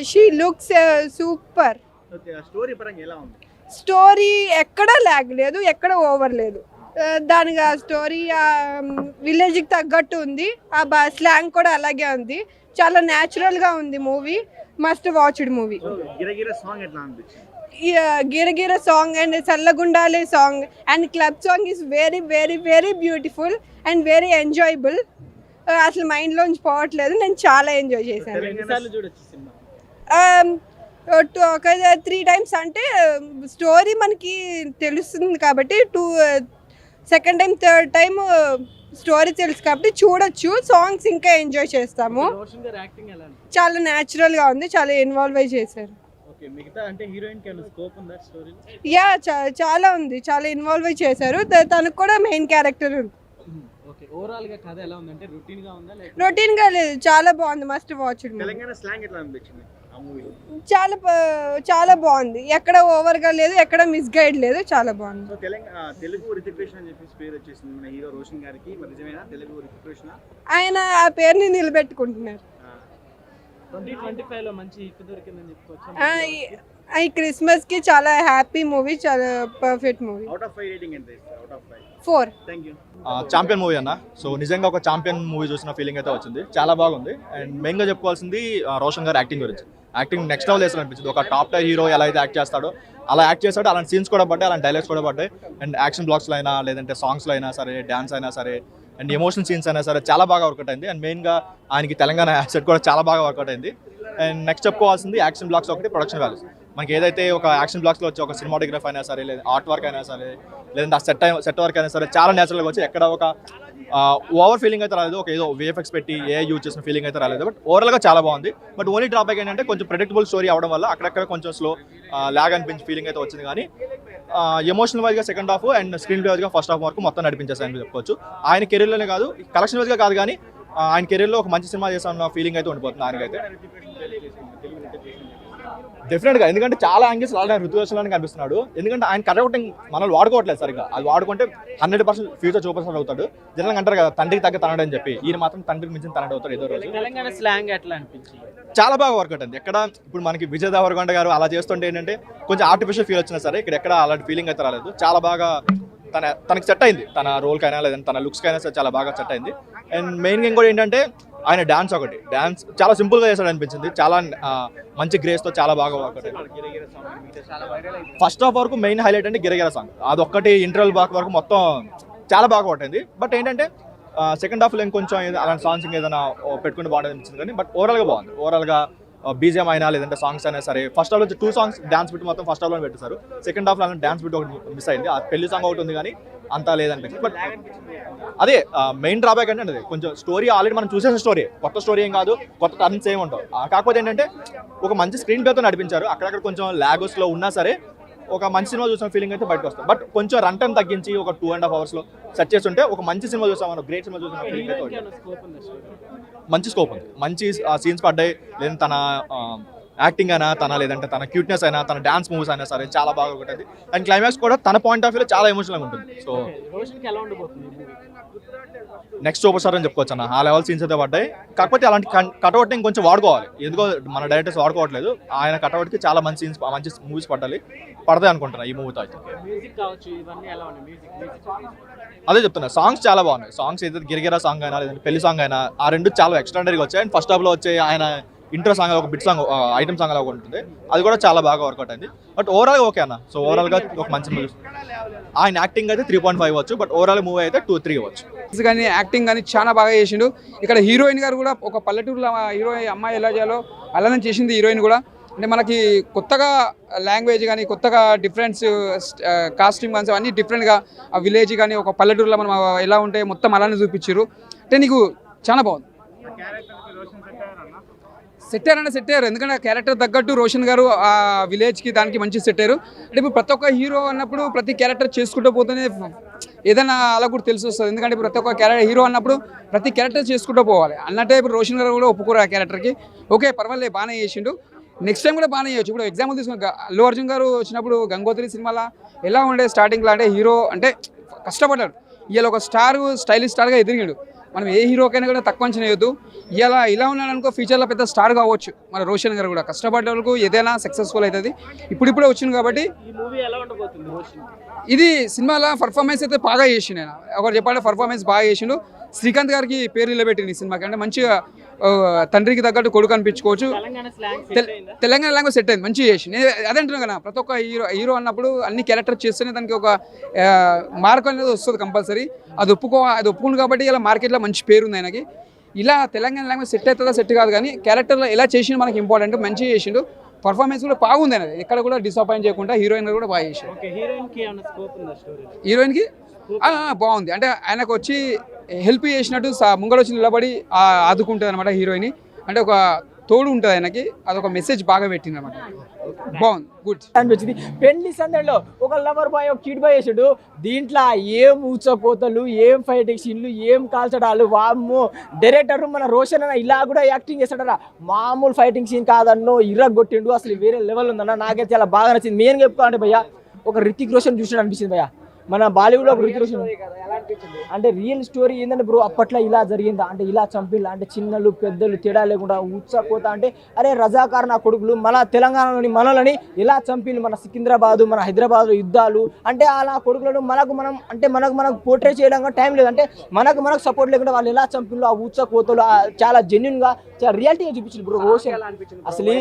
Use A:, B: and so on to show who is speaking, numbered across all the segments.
A: She looks super.
B: Okay. ఆ story పరంగా ఎలా ఉంది?
A: స్టోరీ ఎక్కడ లాగ్ లేదు, ఎక్కడ ఓవర్ లేదు. దానికి ఆ స్టోరీ విలేజ్కి తగ్గట్టు ఉంది. ఆ స్లాంగ్ కూడా అలాగే ఉంది. చాలా న్యాచురల్గా ఉంది మూవీ. Must watched movie.
B: గిరగిర సాంగ్ ఎట్లా అనిపించింది?
A: గిరగిర సాంగ్ అండ్ చల్లగుండాలే song and club song is very very very beautiful and very enjoyable. అసలు మైండ్లోంచి పోవట్లేదు. నేను చాలా ఎంజాయ్ చేశాను. ఒక 3 times అంటే స్టోరీ మనకి తెలుస్తుంది కాబట్టి second time third time story తెలుసు కాబట్టి చూడొచ్చు. సాంగ్స్ ఇంకా ఎంజాయ్ చేస్తాము. చాలా న్యాచురల్గా ఉంది. చాలా ఇన్వాల్వ్ అయి చేశారు. యా చాలా ఉంది. చాలా ఇన్వాల్వ్ అయి చేశారు. తనకు కూడా మెయిన్ క్యారెక్టర్ ఉంది. రొటీన్ గా లేదు, చాలా బాగుంది. Must watch. చాలా బాగుంది. ఎక్కడ ఓవర్ గా లేదు, ఎక్కడ మిస్ గైడ్ లేదు. చాలా బాగుంది. ఆయన ఆ పేరుని నిలబెట్టుకుంటున్నారు. ఈ క్రిస్మస్ కి చాలా హ్యాపీ మూవీ. చాలా పర్ఫెక్ట్ మూవీ. 4.
C: ఛాంపియన్ మూవీ అన్న. సో నిజంగా ఒక ఛాంపియన్ మూవీ చూసిన ఫీలింగ్ అయితే వచ్చింది. చాలా బాగుంది. అండ్ మెయిన్గా చెప్పుకోవాల్సింది రోషన్ గారు యాక్టింగ్ గురించి. యాక్టింగ్ నెక్స్ట్ లెవెల్ వేసిన అనిపించింది. ఒక టాప్ టైర్ హీరో ఎలా అయితే యాక్ట్ చేస్తాడో అలా యాక్ట్ చేస్తాడు. అలాంటి సీన్స్ కూడా పడ్డాయి, అలాంటి డైలాగ్స్ కూడా పడ్డాయి. అండ్ యాక్షన్ బ్లాక్స్లో అయినా, లేదంటే సాంగ్స్లో అయినా సరే, డ్యాన్స్ అయినా సరే, అండ్ ఎమోషనల్ సీన్స్ అయినా సరే చాలా బాగా వర్కౌట్ అయింది. అండ్ మెయిన్గా ఆయనకి తెలంగాణ యాక్సెట్ కూడా చాలా బాగా వర్కౌట్ అయింది. అండ్ నెక్స్ట్ చెప్పుకోవాల్సింది యాక్షన్ బ్లాక్స్ ఒకటి, ప్రొడక్షన్ వాల్యూస్. మనకి ఏదైతే ఒక యాక్షన్ బ్లాక్స్లో వచ్చి ఒక సినిమాటోగ్రఫీ అయినా సరే, లేదా ఆర్ట్ వర్క్ అయినా సరే, లేదంటే ఆ సెట్ వర్క్ అయినా సరే చాలా నేచురల్గా వచ్చి ఎక్కడ ఒక ఓవర్ ఫీలింగ్ అయితే రాలేదు. ఒక ఏదో విఎఫ్ఎక్స్ పెట్టి యూజ్ చేసిన ఫీలింగ్ అయితే రాలేదు. బట్ ఓవరాల్గా చాలా బాగుంది. బట్ ఓన్లీ డ్రాబ్యాక్ ఏంటంటే కొంచెం ప్రెడిక్టబుల్ స్టోరీ అవడం వల్ల అక్కడక్కడ కొంచెం స్లో లాగ్ అనిపించి ఫీలింగ్ అయితే వచ్చింది. కానీ ఎమోషనల్ వైజ్గా second half and screen play వైజ్గా ఫస్ట్ హాఫ్ వరకు మొత్తం నడిపించేసాయని చెప్పుకోవచ్చు. ఆయన కెరీర్లోనే కాదు, కలెక్షన్ వైజ్గా కాదు, కానీ ఆయన కెరీర్లో ఒక మంచి సినిమా చేసామన్న ఫీలింగ్ అయితే ఉండిపోతుంది ఆయనకైతే డెఫినెట్గా. ఎందుకంటే చాలా యాంగిల్స్ ఆల్రెడీ ఋతువేషంలోనే కనిపిస్తున్నాడు. ఎందుకంటే ఆయన కరెక్టింగ్ మనల్ని వాడుకోవట్లేదు సరిగా. అది వాడుకుంటే 100% ఫ్యూచర్ సూపర్ స్టార్ అవుతాడు. జనరల్గా అంటారు కదా, తండ్రికి తగ్గ తనడు అని చెప్పి. ఈయన మాత్రం తండ్రికి మించిన తనడు అవుతాడు ఏదో రోజు.
D: తెలంగాణ స్లాంగ్ ఎట్లా అనిపించింది?
C: చాలా బాగా వర్కౌట్ అండి. ఎక్కడ ఇప్పుడు మనకి విజయ్ దేవరకొండ గారు అలా చేస్తుంటే ఏంటంటే కొంచెం ఆర్టిఫిషియల్ ఫీల్ వచ్చినా సరే ఇక్కడ ఎక్కడ అలాంటి ఫీలింగ్ అయితే రాలేదు. చాలా బాగా తనకి సెట్ అయింది. తన రోల్కైనా లేదంటే తన లుక్స్కైనా సరే చాలా బాగా సెట్ అయింది. అండ్ మెయిన్గా ఇంకోటి ఏంటంటే ఆయన డాన్స్ ఒకటి. డాన్స్ చాలా సింపుల్గా చేశాడు అనిపించింది. చాలా మంచి గ్రేస్తో చాలా బాగా వర్కౌట్ అయింది. ఫస్ట్ హాఫ్ వరకు మెయిన్ హైలైట్ అంటే గిరగిర సాంగ్. అదొక్కటి ఇంటర్వల్ బ్లాక్ వరకు మొత్తం చాలా బాగా వర్క్ అయింది. బట్ ఏంటంటే సెకండ్ హాఫ్లో ఇంకొంచెం అలాంటి సాంగ్స్ ఏదైనా పెట్టుకుంటే బాగుంటుంది అనిపించింది. కానీ బట్ ఓవరాల్గా బాగుంది. ఓవరాల్గా బీజిఎం అయినా లేదంటే సాంగ్స్ అయినా సరే, ఫస్ట్ హాఫ్లో 2 సాంగ్స్ డాన్స్ బిట్ మొత్తం ఫస్ట్ హాఫ్లో పెట్టేశారు. సెకండ్ హాఫ్లో డాన్స్ బిట్ ఒకటి మిస్ అయింది. ఆ పెళ్లి సాంగ్ ఒకటి ఉంది కానీ అంతా లేదనిపించింది. బట్ అదే మెయిన్ డ్రాబ్యాక్ అంటే అది కొంచెం స్టోరీ ఆల్రెడీ మనం చూసేసిన స్టోరీ, కొత్త స్టోరీ ఏం కాదు, కొత్త టర్న్స్ ఏమి ఉండవు. కాకపోతే ఏంటంటే ఒక మంచి స్క్రీన్ ప్లేతో నడిపించారు. అక్కడక్కడ కొంచెం లాగోస్లో ఉన్నా సరే ఒక మంచి సినిమా చూసిన ఫీలింగ్ అయితే బయటకు వస్తుంది. బట్ కొంచెం రన్ టైం తగ్గించి ఒక 2.5 hours సెట్ చేస్తుంటే ఒక మంచి సినిమా చూసాం, గ్రేట్ సినిమా చూసిన ఫీలింగ్ అయితే మంచి స్కోప్ ఉంది. మంచి సీన్స్ పడ్డాయి. లేదంటే తన యాక్టింగ్ అయినా, తన లేదంటే తన క్యూట్నెస్ అయినా, తన డాన్స్ మూవ్స్ అయినా సరే చాలా బాగా ఉంటుంది. అండ్ క్లైమాక్స్ కూడా తన పాయింట్ ఆఫ్ వ్యూలో చాలా ఎమోషనల్గా ఉంటుంది. సో నెక్స్ట్ సూపర్ స్టార్ అని చెప్పుకోవచ్చు అన్న. ఆ లెవెల్ సీన్స్ అయితే పడ్డాయి. కాకపోతే అలాంటి కట్అవుట్ ఇంకొంచెం వాడుకోవాలి. ఎందుకో మన డైరెక్టర్స్ వాడుకోవట్లేదు. ఆయన కట్అవుట్కి చాలా మంచి సీన్స్, మంచి మూవీస్ పడతాయి అనుకుంటున్నా ఈ మూవీతో అయితే. అదే చెప్తున్నా, సాంగ్స్ చాలా బాగున్నాయి. సాంగ్స్ అయితే గిరిగిరా సాంగ్ అయినా లేదంటే పెళ్లి సాంగ్ అయినా ఆ రెండు చాలా ఎక్స్ట్రాడనరీగా వచ్చాయి. అండ్ ఫస్ట్ హాఫ్లో వచ్చే ఆయన ఇంట్రో సాంగ్ ఒక బిట్ సాంగ్, ఐటమ్ సాంగ్ అలా ఉంటుంది. అది కూడా చాలా బాగా వర్కౌట్ అయింది. బట్ ఓవరాల్గా ఓకే అన్న. సో ఓవరాల్గా ఒక మంచి మూవీ. ఆయన యాక్టింగ్ అయితే 3.5 ఇవ్వచ్చు. బట్ ఓవరాల్ మూవీ అయితే 2-3 ఇవ్వచ్చు.
E: కానీ యాక్టింగ్ కానీ చాలా బాగా చేసిండు. ఇక్కడ హీరోయిన్ గారు కూడా ఒక పల్లెటూరులో హీరో అమ్మాయి ఎలా చేయాలో అలానే చేసింది హీరోయిన్ కూడా. అంటే మనకి కొత్తగా లాంగ్వేజ్ కానీ, కొత్తగా డిఫరెన్స్ కాస్ట్యూమ్ కానీ అన్నీ డిఫరెంట్గా ఆ విలేజ్ కానీ ఒక పల్లెటూరులో మనం ఎలా ఉంటే మొత్తం అలానే చూపించారు. అంటే నీకు చాలా బాగుంది. సెట్ అయ్యారు. ఎందుకంటే క్యారెక్టర్ తగ్గట్టు రోషన్ గారు ఆ విలేజ్కి దానికి మంచి సెట్ అయ్యారు. అంటే ఇప్పుడు ప్రతి ఒక్క హీరో అన్నప్పుడు ప్రతి క్యారెక్టర్ చేసుకుంటూ పోతేనే ఏదైనా అలా కూడా తెలిసి వస్తుంది. ఎందుకంటే ప్రతి ఒక్క హీరో అన్నప్పుడు ప్రతి క్యారెక్టర్ చేసుకుంటూ పోవాలి అన్నట్టే. ఇప్పుడు రోషన్ గారు కూడా ఒప్పుకోరు ఆ క్యారెక్టర్కి. ఓకే పర్వాలేదు, బాగానే చేసిండు. నెక్స్ట్ టైం కూడా బాగానే చేయొచ్చు. ఇప్పుడు ఎగ్జాంపుల్ తీసుకుని అల్లు అర్జున్ గారు వచ్చినప్పుడు గంగోత్రి సినిమాలో ఎలా ఉండే స్టార్టింగ్లో అంటే హీరో అంటే కష్టపడ్డాడు. ఇవాళ ఒక స్టార్ స్టైలిష్ స్టార్గా ఎదిరిగాడు. మనం ఏ హీరోకైనా కూడా తక్కువ అంచనా వేయొద్దు. ఇలా ఉన్నాడు అనుకో, ఫ్యూచర్లో పెద్ద స్టార్ కావచ్చు. మన రోషన్ గారు కూడా కష్టపడ్డ వాళ్ళకు ఏదైనా సక్సెస్ఫుల్ అవుతుంది. ఇప్పుడిప్పుడే వచ్చింది కాబట్టి
D: ఈ మూవీ ఎలా ఉండబోతుంది రోషన్?
E: ఇది సినిమాలో పర్ఫార్మెన్స్ అయితే బాగా చేసిండు. ఆయన ఒకరు చెప్పాలంటే పర్ఫార్మెన్స్ బాగా చేసిండు. శ్రీకాంత్ గారికి పేరు నిలబెట్టింది ఈ సినిమాకి. అంటే మంచిగా తండ్రికి తగ్గట్టు కొడుకు అనిపించుకోవచ్చు.
D: తెలంగాణ స్లాంగ్ సెట్ అయిందా?
E: తెలంగాణ లాంగ్వేజ్ సెట్ అయింది, మంచిగా చేసింది. అదే అంటున్నాను కదా, ప్రతి ఒక్క హీరో అన్నప్పుడు అన్ని క్యారెక్టర్ చేస్తేనే దానికి ఒక మార్క్ అనేది వస్తుంది కంపల్సరీ. అది ఒప్పుకుంది కాబట్టి ఇలా మార్కెట్లో మంచి పేరు ఉంది ఆయనకి. ఇలా తెలంగాణ లాంగ్వేజ్ సెట్ అవుతుందా సెట్ కాదు, కానీ క్యారెక్టర్లో ఎలా చేసిండు మనకి ఇంపార్టెంట్. మంచిగా చేసిండు, పర్ఫార్మెన్స్ కూడా బాగుంది అనేది. ఎక్కడ కూడా డిసప్పాయింట్ చేయకుండా హీరోయిన్ కూడా బాగా చేసిండు.
D: ఓకే, హీరోయిన్ కి ఏమైనా స్కోప్ ఉందా స్టోరీ?
E: హీరోయిన్కి బాగుంది. అంటే ఆయనకు వచ్చి హెల్ప్ చేసినట్టు ముంగడు వచ్చి నిలబడి ఆదుకుంటుంది అనమాట హీరోయిన్. అంటే ఒక తోడు ఉంటుంది ఆయనకి. అదొక మెసేజ్ బాగా పెట్టింది అనమాట. బాగుంది, గుడ్
F: అనిపించింది. పెళ్లి సందడిలో ఒక లవర్ బాయ్ ఒక కిడ్ బాయ్ వేసాడు. దీంట్లో ఏం ఊచకోతలు, ఏం ఫైటింగ్ సీన్లు, ఏం కాల్చడాలు. వామ్మో, డైరెక్టర్ మన రోషన్ అన్న ఇలా కూడా యాక్టింగ్ చేస్తాడరా. మామూలు ఫైటింగ్ సీన్ కాదన్నో, ఇర్రగొట్టిండు. అసలు వేరే లెవెల్ ఉందన్న. నాకైతే చాలా బాగా నచ్చింది. మెయిన్గా చెప్పుకోవాలంటే భయ్య, ఒక రితిక్ రోషన్ చూసినట్టు అనిపించింది భయ్య. మన బాలీవుడ్లో ఒక రితిక్ రోషన్ అంటే రియల్ స్టోరీ ఏంటంటే బ్రో, అప్పట్లో ఇలా జరిగిందా అంటే ఇలా చంపిల్లా అంటే చిన్నలు పెద్దలు తేడా లేకుండా ఉచ్చపోతా అంటే అరే రజాకార్ నా కొడుకులు మన తెలంగాణలోని మనలని ఇలా చంపిల్లు. మన సికింద్రాబాదు మన హైదరాబాద్లో యుద్ధాలు అంటే అలా కొడుకులను మనకు పోర్ట్రే చేయడానికి టైం లేదు. అంటే మనకు సపోర్ట్ లేకుండా వాళ్ళు ఎలా చంపిల్లు, ఆ ఉచ్చకోతలు చాలా జెన్యున్గా చాలా రియాలిటీగా చూపించింది బ్రో రోషన్. అసలు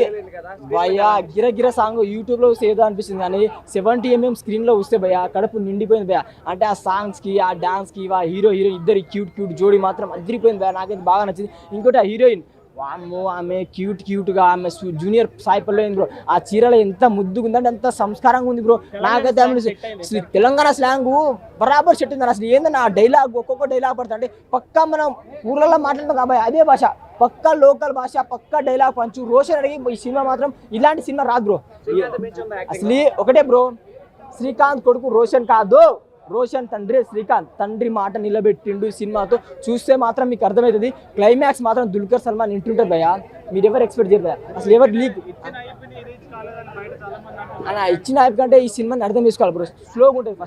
F: భయ్యా గిరగిర సాంగ్ యూట్యూబ్లో ఏదో అనిపిస్తుంది, కానీ 70mm స్క్రీన్లో వస్తే భయ్యా కడుపు నిండిపోయింది భయ్యా. అంటే ఆ సాంగ్స్కి ఆ డాన్స్కి హీరో ఇద్దరు క్యూట్ జోడీ మాత్రం అదిరిపోయింది భయ్యా. నాకైతే బాగా నచ్చింది. ఇంకోటి ఆ హీరోయిన్ వామ్మో, ఆమె క్యూట్గా ఆమె జూనియర్ సాయి పల్లవి బ్రో. ఆ చీరలో ఎంత ముద్దుగా ఉందంటే అంత సంస్కారంగా ఉంది బ్రో. నాకైతే అసలు తెలంగాణ స్లాంగ్ బరాబర్ సెట్ ఉంది. అసలు ఏంటంటే ఆ డైలాగ్ ఒక్కొక్క డైలాగ్ పడుతుంది. అంటే పక్కా మనం ఊర్లలో మాట్లాడతాం కాబట్టి అదే భాష, పక్కా లోకల్ భాష, పక్కా డైలాగ్ పంచు. రోషన్ అడిగి ఈ సినిమా మాత్రం ఇలాంటి సినిమా రాదు బ్రో. అసలు ఒకటే బ్రో, శ్రీకాంత్ కొడుకు రోషన్ కాదు, రోషన్ తండ్రి శ్రీకాంత్. తండ్రి మాట నిలబెట్టిండు సినిమాతో. చూస్తే మాత్రం మీకు అర్థమవుతుంది. క్లైమాక్స్ మాత్రం దుల్కర్ సల్మాన్ ఇంటుంటారు భయ్యా. మీరు ఎవరు ఎక్స్పెక్ట్ చేయరు భయ్యా. అసలు ఎవరు లీక్ అలా ఇచ్చిన హైప్ కంటే ఈ సినిమాని అర్థం చేసుకోవాలి బ్రో. స్లోగా ఉంటుంది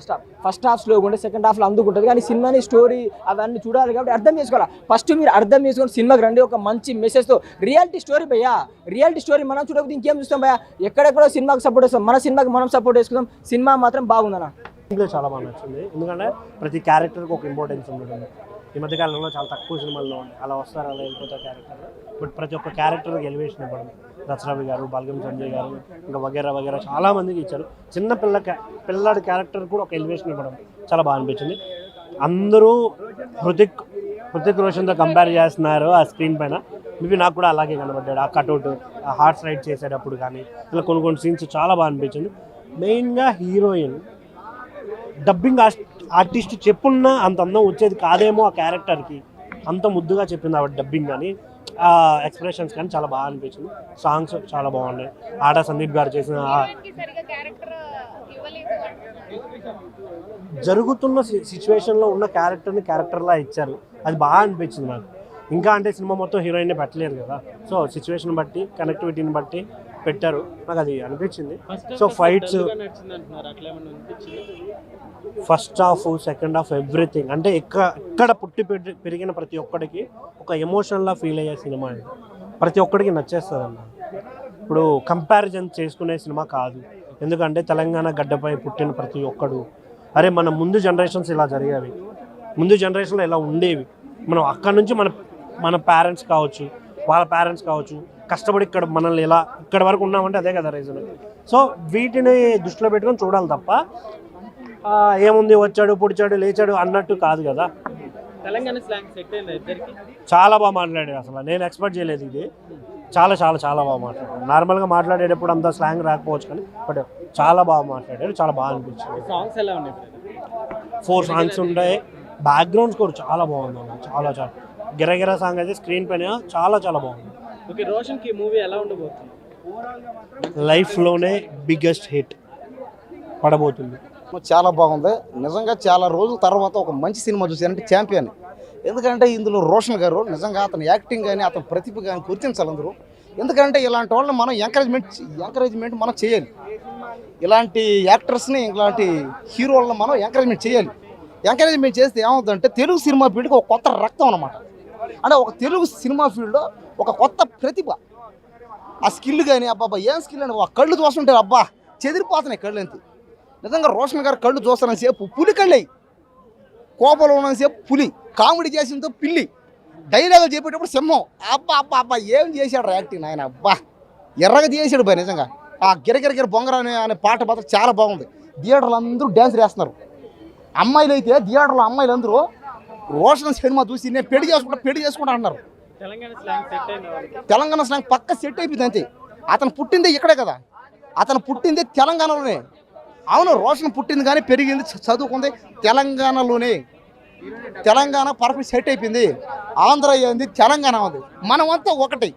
F: ఫస్ట్ హాఫ్ స్లోగా ఉంటుంది, సెకండ్ హాఫ్లో అందుకుంటుంది. కానీ సినిమాని స్టోరీ అవన్నీ చూడాలి కాబట్టి అర్థం చేసుకోవాలి. ఫస్ట్ మీరు అర్థం చేసుకొని సినిమాకి రండి ఒక మంచి మెసేజ్తో. రియాలిటీ స్టోరీ భయ్యా, రియాలిటీ స్టోరీ మనం చూడకపోతే ఇంకేం చూస్తాం భయ్యా. ఎక్కడెక్కడో సినిమాకి సపోర్ట్ చేస్తాం, మన సినిమాకి మనం సపోర్ట్ చేసుకుందాం. సినిమా మాత్రం బాగుందన్న.
G: ఇంట్లో చాలా బాగా నచ్చింది. ఎందుకంటే ప్రతి క్యారెక్టర్కి ఒక ఇంపార్టెన్స్ ఉండడం. ఈ మధ్యకాలంలో చాలా తక్కువ సినిమాల్లో ఉంది అలా వస్తారు, అలా వెళ్ళిపోతారు క్యారెక్టర్. బట్ ప్రతి ఒక్క క్యారెక్టర్కి ఎలివేషన్ ఇవ్వడం. రచరవి గారు, బల్గం సంజయ్ గారు, ఇంకా వగేరా చాలా మందికి ఇచ్చారు. చిన్న పిల్లాడి క్యారెక్టర్ కూడా ఒక ఎలివేషన్ ఇవ్వడం చాలా బాగా అనిపించింది. అందరూ హృతిక్ రోషన్తో కంపేర్ చేస్తున్నారు ఆ స్క్రీన్ పైన. మేబీ నాకు కూడా అలాగే కనబడ్డాడు. ఆ కట్అవుట్, ఆ హార్స్ రైడ్ చేసేటప్పుడు కానీ ఇలా కొన్ని సీన్స్ చాలా బాగా అనిపించింది. మెయిన్గా హీరోయిన్ డబ్బింగ్ ఆర్టిస్ట్ చెప్పున్నా అంత అందం వచ్చేది కాదేమో ఆ క్యారెక్టర్కి. అంత ముద్దుగా చెప్పింది ఆవిడ డబ్బింగ్ కానీ, ఆ ఎక్స్ప్రెషన్స్ కానీ చాలా బాగా అనిపించింది. సాంగ్స్ చాలా బాగున్నాయి. ఆడా సందీప్ గారు చేసిన జరుగుతున్న సిచ్యువేషన్లో ఉన్న క్యారెక్టర్లా ఇచ్చారు. అది బాగా అనిపించింది నాకు. ఇంకా అంటే సినిమా మొత్తం హీరోయిన్నే పెట్టలేరు కదా, సో సిచ్యువేషన్ బట్టి కనెక్టివిటీని బట్టి పెట్టారు. నాకు అది అనిపించింది. So fights first half second half everything అంటే ఎక్కడ పుట్టి పెరిగిన ప్రతి ఒక్కడికి ఒక ఎమోషనల్లా ఫీల్ అయ్యే సినిమా ఇది. ప్రతి ఒక్కడికి నచ్చేస్తుంది అన్న. ఇప్పుడు కంపారిజన్ చేసుకునే సినిమా కాదు. ఎందుకంటే తెలంగాణ గడ్డపై పుట్టిన ప్రతి ఒక్కడు అరే మన ముందు జనరేషన్స్ ఇలా జరిగేవి, ముందు జనరేషన్లో ఇలా ఉండేవి. మనం అక్కడ నుంచి మన పేరెంట్స్ కావచ్చు, వాళ్ళ పేరెంట్స్ కావచ్చు, కష్టపడి మనల్ని ఇలా ఇక్కడ వరకు ఉన్నామంటే అదే కదా రీజన్. సో వీటిని దృష్టిలో పెట్టుకొని చూడాలి తప్ప ఏముంది వచ్చాడు పొడిచాడు లేచాడు అన్నట్టు కాదు కదా.
D: తెలంగాణ స్లాంగ్ సెట్ అయింది ఇద్దరికి.
G: చాలా బాగా మాట్లాడాడు. అసలు నేను ఎక్స్పెక్ట్ చేయలేదు ఇది. చాలా చాలా చాలా బాగా మాట్లాడాడు. నార్మల్గా మాట్లాడేటప్పుడు అంత స్లాంగ్ రాకపోవచ్చు కానీ బట్ చాలా బాగా మాట్లాడాడు. చాలా బాగా అనిపించింది.
D: సాంగ్స్ ఎలా ఉన్నాయి?
G: 4 సాంగ్స్ ఉంటాయి. బ్యాక్గ్రౌండ్ స్కోర్ చాలా బాగుంది. చాలా గిరగిర సాంగ్ అయితే స్క్రీన్ పైన చాలా బాగుంది.
D: ఓకే, రోషన్కి మూవీ ఎలా ఉండబోతుంది?
G: లైఫ్లోనే బిగ్గెస్ట్ హిట్ పడబోతుంది.
H: చాలా బాగుంది నిజంగా. చాలా రోజుల తర్వాత ఒక మంచి సినిమా చూసానంటే ఛాంపియన్. ఎందుకంటే ఇందులో రోషన్ గారు నిజంగా అతని యాక్టింగ్ కానీ అతని ప్రతిభ కానీ గుర్తించాలి అందరూ. ఎందుకంటే ఇలాంటి వాళ్ళని మనం ఎంకరేజ్మెంట్ మనం చేయాలి. ఇలాంటి యాక్టర్స్ని ఇలాంటి హీరోలను మనం ఎంకరేజ్మెంట్ చేయాలి. ఎంకరేజ్మెంట్ చేస్తే ఏమవుతుందంటే తెలుగు సినిమా ఫీల్డ్కి ఒక కొత్త రక్తం అన్నమాట. అంటే ఒక తెలుగు సినిమా ఫీల్డ్లో ఒక కొత్త ప్రతిభ, ఆ స్కిల్ కానీ అబ్బాబ్బా ఏం స్కిల్ అని కళ్ళు చూస్తుంటారు, అబ్బా చెదిరిపోతున్నాయి కళ్ళు అంతే. నిజంగా రోషన్ గారు కళ్ళు చూస్తున్న సేపు పులి కళ్ళయి, కోపంలో ఉన్న సేపు పులి, కామెడీ చేసినంతో పిల్లి, డైలాగులు చెప్పేటప్పుడు సింహం. అబ్బా అబ్బా అబ్బా ఏం చేశాడు యాక్టింగ్ ఆయన, అబ్బా ఎర్రగా చేసాడు బాయ్ నిజంగా. ఆ గిరగిర బొంగర అనే పాట మాత్రం చాలా బాగుంది. థియేటర్లు అందరూ డ్యాన్స్ వేస్తున్నారు. అమ్మాయిలు అయితే థియేటర్లో అమ్మాయిలు అందరూ రోషన్ సినిమా చూసి నేను పెళ్లి చేసుకుంటా అన్నారు.
D: తెలంగాణ స్లాంగ్ సెట్ అయింది వాళ్ళకి.
H: తెలంగాణ స్లాంగ్ పక్క సెట్ అయిపోయింది అంతే. అతను పుట్టిందే ఇక్కడే కదా, అతను పుట్టిందే తెలంగాణలోనే. అవును, రోషన్ పుట్టింది కానీ పెరిగింది చదువుకుంది తెలంగాణలోనే. తెలంగాణ పర్ఫెక్ట్ సెట్ అయిపోయింది. ఆంధ్ర అయింది, తెలంగాణ ఉంది, మనమంతా ఒకటి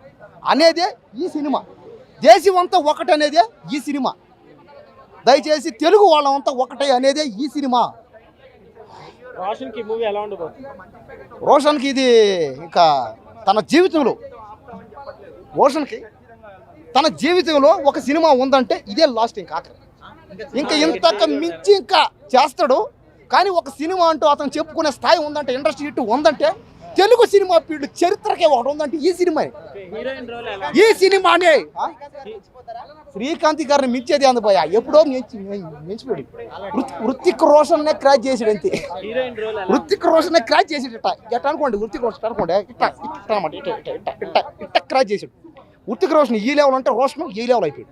H: అనేదే ఈ సినిమా. దేశం అంతా ఒకటి అనేదే ఈ సినిమా. దయచేసి తెలుగు వాళ్ళంతా ఒకటే అనేదే ఈ సినిమా.
D: రోషన్కి మూవీ ఎలా ఉండబోతుంది?
H: రోషన్కి ఇది ఇంకా తన జీవితంలో, రోషన్కి తన జీవితంలో ఒక సినిమా ఉందంటే ఇదే లాస్ట్. ఇంకా ఇంతకు మించి ఇంకా చేస్తాడు. కానీ ఒక సినిమా అంటూ అతను చెప్పుకునే స్థాయి ఉందంటే, ఇండస్ట్రీ హిట్ ఉందంటే, తెలుగు సినిమా ఫీల్డ్ చరిత్రకే ఒకటి ఉందంటే ఈ సినిమా.
D: హీరోయిన్ రోల్ ఎలా?
H: ఈ సినిమానే శ్రీకాంత్ గారిని మించేది అందుపోయా, ఎప్పుడో మించిపోయాడు. హృతిక్ రోషన్ క్రాచ్ చేసాడు అంతే.
D: హీరోయిన్ రోల్ ఎలా?
H: హృతిక్ రోషన్ క్రాచ్ చేసాడు. ఇట్ట అనుకోండి, హృతిక్ రోషన్ అనుకోండి, ఇట్ట అనమాట, ఇట్ట క్రాచ్ చేసాడు. హృతిక్ రోషన్ ఈ లెవెల్ అంటే రోషన్ ఈ లెవెల్ అయిపోయాడు.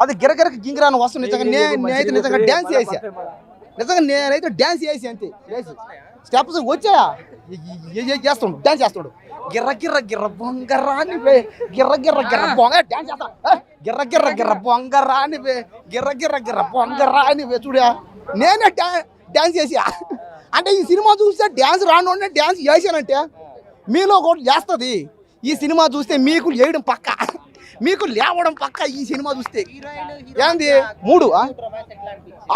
H: అది గిరగిరకి గింగిరాను వస్తుంది. నిజంగా నేనైతే నిజంగా డ్యాన్స్ చేసా, నిజంగా నేనైతే డ్యాన్స్ చేసి అంతే. స్టెప్స్ వచ్చాయా చేస్తాడు, డ్యాన్స్ చేస్తాడు. గిర్ర బొంగరాని గిర్ర బొంగ డ్యాన్స్ చేస్తా. గిర్ర బొంగరాని గిర్ర బొంగరాని చూడా, నేనే డ్యాన్స్ చేసా. అంటే ఈ సినిమా చూస్తే డ్యాన్స్ రాను డ్యాన్స్ చేశానంటే మీలో కూడా చేస్తుంది. ఈ సినిమా చూస్తే మీకు వేయడం పక్క, మీకు లేవడం పక్క. ఈ సినిమా చూస్తే ఏంది 3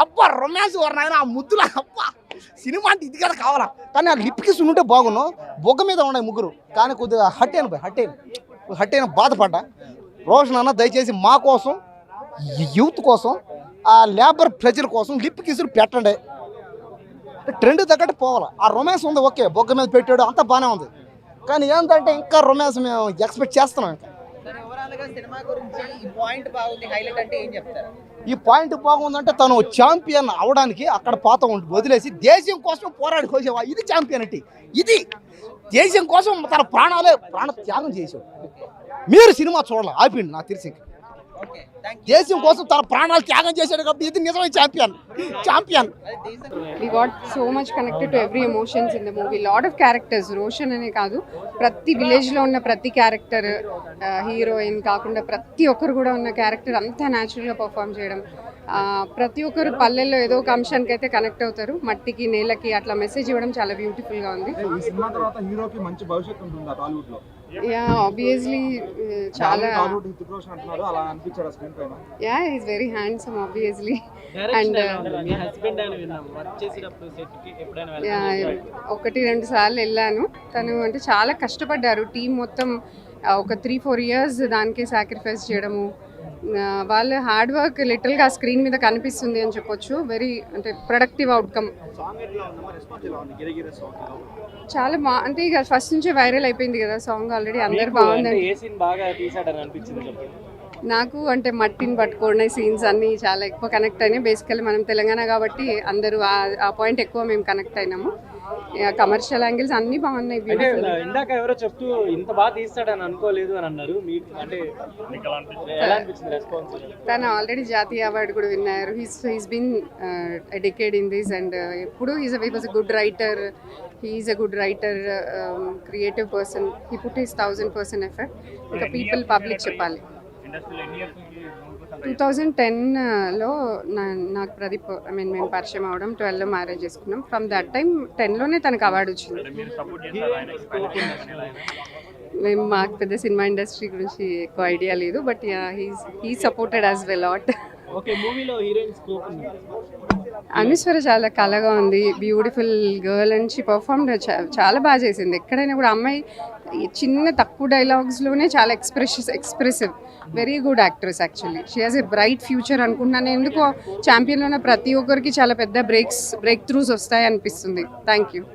H: అబ్బా రొమాన్స్ నాయన, ఆ ముద్దుల అబ్బా. సినిమా అంటే ఇది కదా కావాలా. కానీ ఆ లిప్కి సున్నుంటే బాగున్నాను. బొగ్గ మీద ఉన్నాయి ముగ్గురు, కానీ కొద్దిగా హట్టైన బాధపడ్డా. రోషన్ అన్న దయచేసి మా కోసం, యూత్ కోసం, ఆ లేబర్ ప్రజల కోసం లిప్ కిసులు పెట్టండి. ట్రెండ్ తగ్గట్టు పోవాలా. ఆ రొమాన్స్ ఉంది, ఓకే, బొగ్గ మీద పెట్టాడు, అంతా బాగానే ఉంది. కానీ ఏంటంటే ఇంకా రొమాన్స్ మేము ఎక్స్పెక్ట్ చేస్తున్నాం. ఇంకా ఈ పాయింట్ బాగుందంటే తను ఛాంపియన్ అవడానికి అక్కడ పాత వదిలేసి దేశం కోసం పోరాడి కోసేవా, ఇది ఛాంపియన్ అంటే. ఇది దేశం కోసం తన ప్రాణ త్యాగం చేసాడు. మీరు సినిమా చూడాలి, ఆపిండి నాకు తెలిసి. దేశం కోసం తన ప్రాణాలు త్యాగం చేశాడు కాబట్టి ఇది నిజమే champion.
I: We got so much connected to every emotions in the movie. Lot of characters, Roshan అనే కాదు, ప్రతి విలేజ్ లో ఉన్న ప్రతి క్యారెక్టర్, హీరోయిన్ కాకుండా ప్రతి ఒక్కరు కూడా ఉన్న క్యారెక్టర్ అంతా న్యాచురల్ గా పర్ఫామ్ చేయడం. ప్రతి ఒక్కరు పల్లెల్లో ఏదో ఒక అంశానికి అయితే కనెక్ట్ అవుతారు. మట్టికి నేలకి అట్లా మెసేజ్ ఇవ్వడం చాలా బ్యూటిఫుల్ గా ఉంది.
C: ఈ సినిమా తర్వాత హీరోకి మంచి భవిష్యత్తు ఉంటుందా టాలీవుడ్ లో?
I: యా ఆబ్వియస్లీ చాలా
C: హృతిక్ రోషన్ అంటున్నారు, అలా అనిపించాడు స్క్రీన్ పైన?
I: Yeah is very handsome obviously.
D: And me husband అని విన్నాము, వర్క్ చేసేటప్పుడు సెట్ కి ఎప్పుడైనా వెళ్ళారు?
I: 1-2 సార్లు వెళ్ళాను. తను అంటే చాలా కష్టపడ్డారు. టీం మొత్తం ఒక 3-4 ఇయర్స్ దానికే సాక్రిఫైస్ చేయడము. వాళ్ళ హార్డ్ వర్క్ లిటిల్గా స్క్రీన్ మీద కనిపిస్తుంది అని చెప్పొచ్చు. వెరీ అంటే ప్రొడక్టివ్ అవుట్కమ్. చాలా అంటే ఇక ఫస్ట్ నుంచే వైరల్ అయిపోయింది కదా సాంగ్, ఆల్రెడీ అందరు బాగుందండి. నాకు అంటే మట్టిని పట్టుకునే సీన్స్ అన్నీ చాలా ఎక్కువ కనెక్ట్ అయినాయి. బేసికల్లీ మనం తెలంగాణ కాబట్టి అందరూ ఆ పాయింట్ ఎక్కువ మేము కనెక్ట్ అయినాము. కమర్షియల్ యాంగిల్స్ అన్ని బాగున్నాయి.
D: ఇందాక ఎవరో చెప్తూ ఇంత బాగా తీస్తాడని అనుకోలేదు అని అన్నారు.
I: తను ఆల్రెడీ జాతీయ అవార్డు కూడా విన్నారు. He's been decade in this and ఎప్పుడు he was a good writer. He is a good writer, creative person. He put his 1000% effort. ఇంకా పీపుల్ పబ్లిక్ చెప్పాలి. 2010లో నాకు ప్రదీప్ మేము పరిచయం అవడం, 12లో మ్యారేజ్ చేసుకున్నాం. ఫ్రమ్ దట్ టైం 10లోనే తనకు అవార్డు వచ్చింది. మేము మాకు పెద్ద సినిమా ఇండస్ట్రీ గురించి ఎక్కువ ఐడియా లేదు, but he supported as well lot.
D: Okay, మూవీలో హీరోయిన్ స్కోప్ ఉంది.
I: అనుస్వర చాలా కళగా ఉంది, beautiful girl and she perform చాలా బాగా చేసింది. ఎక్కడైనా కూడా అమ్మాయి ఈ చిన్న తక్కువ డైలాగ్స్లోనే చాలా expressive, very good actress. Actually she has a bright future అనుకుంటున్నాను. ఎందుకో ఛాంపియన్లో ఉన్న ప్రతి ఒక్కరికి చాలా పెద్ద బ్రేక్ త్రూస్ వస్తాయి అనిపిస్తుంది. Thank you.